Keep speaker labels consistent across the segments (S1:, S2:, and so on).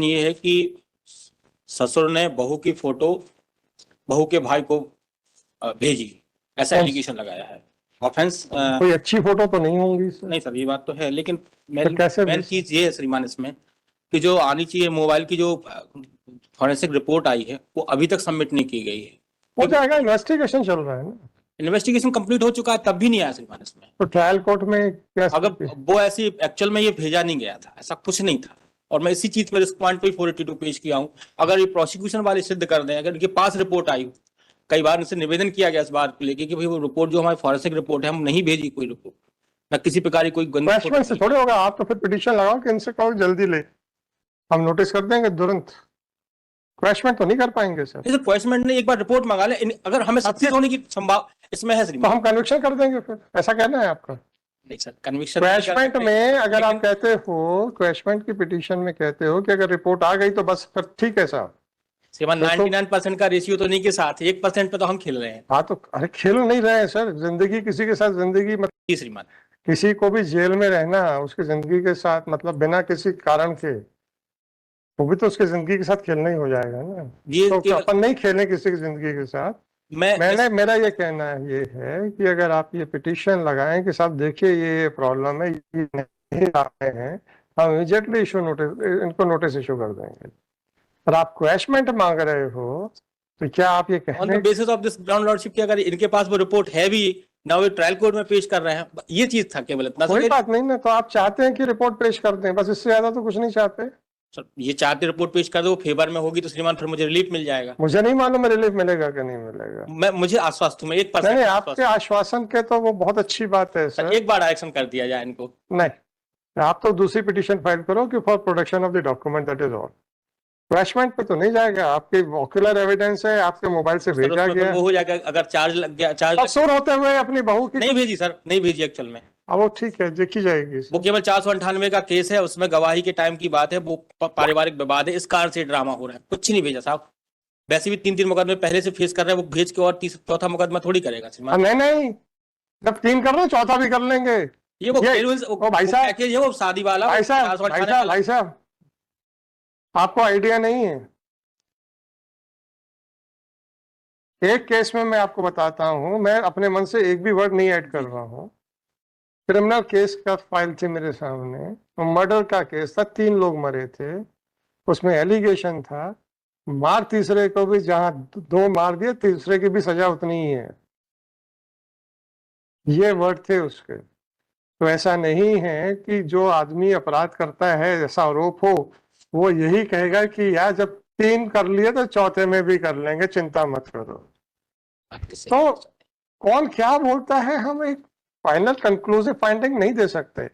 S1: ये है कि ससुर ने बहू की फोटो बहू के भाई को भेजी, ऐसा एलिगेशन लगाया है। ऑफेंस
S2: कोई अच्छी फोटो तो नहीं होंगी सर?
S1: नहीं सर, ये बात तो है, लेकिन
S2: तो कैसे
S1: मेन चीज ये है श्रीमान इसमें कि जो आनी चाहिए मोबाइल की जो फॉरेंसिक रिपोर्ट आई है वो अभी तक सबमिट नहीं की गई है।
S2: हो जाएगा, इन्वेस्टिगेशन चल रहा है ना।
S1: इन्वेस्टिगेशन कंप्लीट हो चुका है, तब भी नहीं आया श्रीमान इसमें।
S2: तो ट्रायल कोर्ट में क्या
S1: अगर वो ऐसी एक्चुअल में ये भेजा नहीं गया था, ऐसा कुछ नहीं था, और मैं इसी चीज में इस पॉइंट पे 482 पेश किया हूं। अगर ये प्रोसिक्यूशन वाले सिद्ध कर दें, अगर इनके पास रिपोर्ट आई, कई बार इनसे निवेदन किया गया इस बात को लेकर कि भाई वो रिपोर्ट जो हमारी फॉरेंसिक रिपोर्ट है, हम नहीं भेजी कोई रिपोर्ट, न किसी प्रकार की कोई
S2: क्वेश्चन से थोड़े होगा। आप तो फिर पिटीशन लगाओ कि इनसे कहो जल्दी ले, हम नोटिस कर देंगे तुरंत। क्वेश्चन तो नहीं कर पाएंगे सर।
S1: नहीं सर, क्वेश्चन ने एक बार रिपोर्ट मंगा ले, अगर हमें सक्सेस होने की संभावना इसमें है
S2: तो हम कन्विक्शन कर देंगे फिर, ऐसा कहना है आपका?
S1: नहीं सर, कन्विक्शन
S2: क्वेश्चन में अगर आप कहते हो, क्वेश्चन की पिटीशन में कहते हो कि अगर रिपोर्ट आ गई तो बस फिर ठीक है साहब।
S1: श्रीमान 99% का रेशियो तो नहीं के साथ 1% पे तो हम खेल रहे हैं।
S2: हाँ तो अरे खेल नहीं रहे हैं सर, जिंदगी किसी के साथ जिंदगी मतलब
S1: श्रीमान
S2: किसी को भी जेल में रहना उसकी जिंदगी के साथ मतलब बिना किसी कारण के, वो भी तो उसकी जिंदगी के साथ खेलना ही हो जाएगा ना।
S1: ये
S2: तो अपन नहीं खेलें किसी की जिंदगी के साथ। मेरा ये कहना ये है कि अगर आप ये पिटीशन लगाएं कि साहब देखिए ये प्रॉब्लम है, ये नहीं आ रहे हैं, हम इमीडिएटली इशू नोटिस, इनको नोटिस इशू कर देंगे। और आप क्वेश्चमेंट मांग रहे हो तो क्या आप ये कहने
S1: on the basis of this ground lordship की अगर इनके पास वो रिपोर्ट है भी ना, वो ट्रायल कोर्ट में पेश कर रहे हैं, ये चीज था केवल इतना।
S2: कोई बात नहीं ना, तो आप चाहते हैं कि रिपोर्ट पेश कर दें, बस इससे ज्यादा तो कुछ नहीं चाहते
S1: सर। ये चाहते रिपोर्ट पेश कर दो, फेवर में होगी तो श्रीमान फिर मुझे रिलीफ मिल जाएगा।
S2: मुझे नहीं मालूम रिलीफ मिलेगा कि नहीं मिलेगा।
S1: मुझे आश्वस्त हूं, 1%
S2: नहीं, आपके आश्वासन के तो वो बहुत अच्छी बात है सर।
S1: एक बार डायरेक्शन कर दिया जाए इनको।
S2: नहीं, आप तो दूसरी पिटीशन फाइल करो कि for production of the document, that is all. Question पे तो नहीं जाएगा, आपके ऑक्यूलर एविडेंस है, आपके मोबाइल से भेजा गया,
S1: वो हो जाएगा। अगर चार्ज लग गया, चार्ज
S2: कसूर होते हुए अपनी बहू की
S1: नहीं भेजी सर, नहीं भेजी एक्चुअल में।
S2: वो ठीक है, देखी जाएगी।
S1: वो केवल 498 का केस है, उसमें गवाही के टाइम की बात है, वो पारिवारिक विवाद है, इस कारण से ड्रामा हो रहा है, कुछ नहीं भेजा साहब। वैसे भी 3 मुकदमे पहले से फेस कर रहे हैं, वो भेज के और चौथा मुकदमा थोड़ी करेगा।
S2: नहीं, जब 3 कर रहे हैं चौथा भी कर लेंगे।
S1: ये वो भाई साहब ये वो शादी वाला
S2: भाई साहब आपको आइडिया नहीं है। एक केस में मैं आपको बताता हूं, मैं अपने मन से एक भी वर्ड नहीं ऐड कर रहा हूं। क्रिमिनल केस का फाइल थी मेरे सामने, मर्डर का केस था, 3 लोग मरे थे, उसमें एलिगेशन था मार तीसरे को भी, जहां 2 मार दिए तीसरे की भी सजा उतनी ही है, ये वर्ड थे उसके। तो ऐसा नहीं है कि जो आदमी अपराध करता है ऐसा आरोप हो, वो यही कहेगा कि यार जब 3 कर लिए तो चौथे में भी कर लेंगे, चिंता मत करो। तो कौन क्या बोलता है, हम एक फाइनल कंक्लूसिव फाइंडिंग नहीं दे सकते।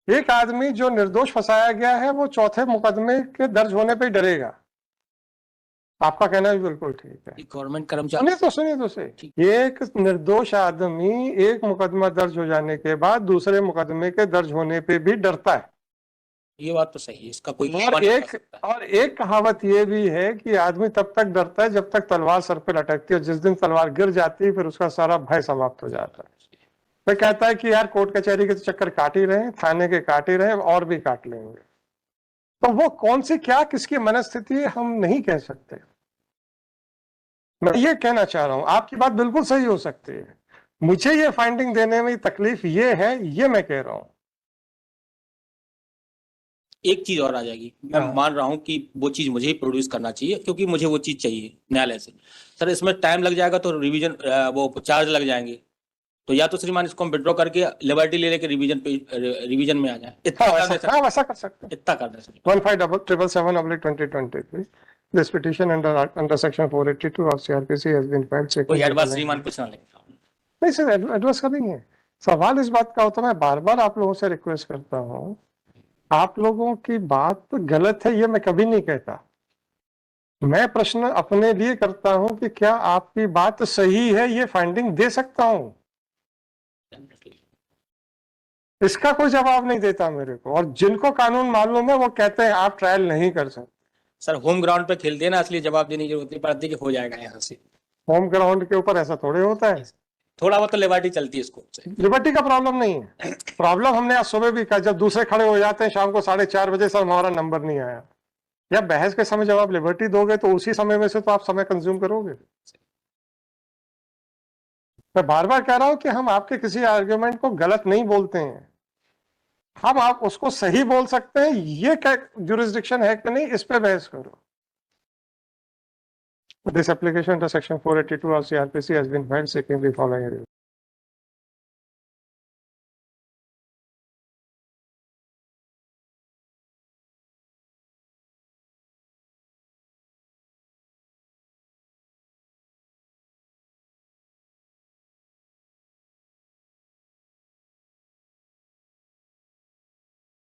S2: एक आदमी जो निर्दोष फंसाया गया है वो चौथे मुकदमे के दर्ज होने पे डरेगा। आपका कहना भी बिल्कुल ठीक है।
S1: गवर्नमेंट कर्मचारी
S2: सुनिए तो सही, एक निर्दोष आदमी एक मुकदमा दर्ज हो जाने के बाद दूसरे मुकदमे के दर्ज होने पे भी डरता है। ये
S1: बात तो सही है, इसका कोई
S2: और एक कहावत ये भी है कि आदमी तब तक डरता है जब तक तलवार सर पे लटकती है, जिस दिन तलवार गिर जाती है फिर उसका सारा भय समाप्त हो जाता है। मैं कहता है कि यार कोर्ट कचहरी के चक्कर काट ही रहे, थाने के काट ही रहे, और भी काट लेंगे। तो वो कौन सी क्या किसकी मनस्थिति हम नहीं कह सकते। मैं ये कहना चाह रहा हूं, आपकी बात बिल्कुल सही हो सकती है, मुझे ये फाइंडिंग देने में तकलीफ ये है, ये मैं कह रहा हूं।
S1: एक चीज और आ जाएगी, मैं मान रहा हूं कि वो चीज मुझे ही प्रोड्यूस करना चाहिए, क्योंकि मुझे वो चीज चाहिए न्यायालय से। सर इसमें टाइम लग जाएगा तो रिवीजन वो चार्ज लग जाएंगे, तो या तो श्रीमान इसको हम विड्रॉ करके लिबर्टी ले लेके रिवीजन में आ जाए। इतना
S2: वैसा कर सकते हैं,
S1: इतना कर दें।
S2: 1577/2023 this petition under section 482 of CRPC has been filed।
S1: कोई एडवांस श्रीमान कुछ ना लेगा।
S2: नहीं सर, एडवांस का नहीं है सवाल। इस बात का होता है, मैं बार बार आप लोगों से रिक्वेस्ट करता हूं, आप लोगों की बात गलत है ये मैं कभी नहीं कहता। मैं प्रश्न अपने लिए करता हूं कि क्या आपकी बात सही है, ये फाइंडिंग दे सकता हूं। इसका कोई जवाब नहीं देता मेरे को, और जिनको कानून मालूम है वो कहते हैं आप ट्रायल नहीं कर सकते।
S1: सर होम ग्राउंड पे खेलते हैं ना, इसलिए जवाब देने की जरूरत नहीं पड़ती कि हो जाएगा यहाँ से।
S2: होम ग्राउंड के ऊपर ऐसा थोड़े होता है।
S1: थोड़ा बहुत तो लिबर्टी चलती है इसको से।
S2: लिबर्टी का प्रॉब्लम नहीं है, प्रॉब्लम हमने आज सुबह भी कहा, जब दूसरे खड़े हो जाते हैं शाम को 4:30 बजे, सर हमारा नंबर नहीं आया। या बहस के समय जब आप लिबर्टी दोगे तो उसी समय में से तो आप समय कंज्यूम करोगे। मैं बार बार कह रहा हूं कि हम आपके किसी आर्ग्यूमेंट को गलत नहीं बोलते हैं, हम आप उसको सही बोल सकते हैं, ये क्या जुरिस्डिक्शन है कि नहीं, इस पे बहस करो। This application to section 482 of CRPC has been filed seeking the following.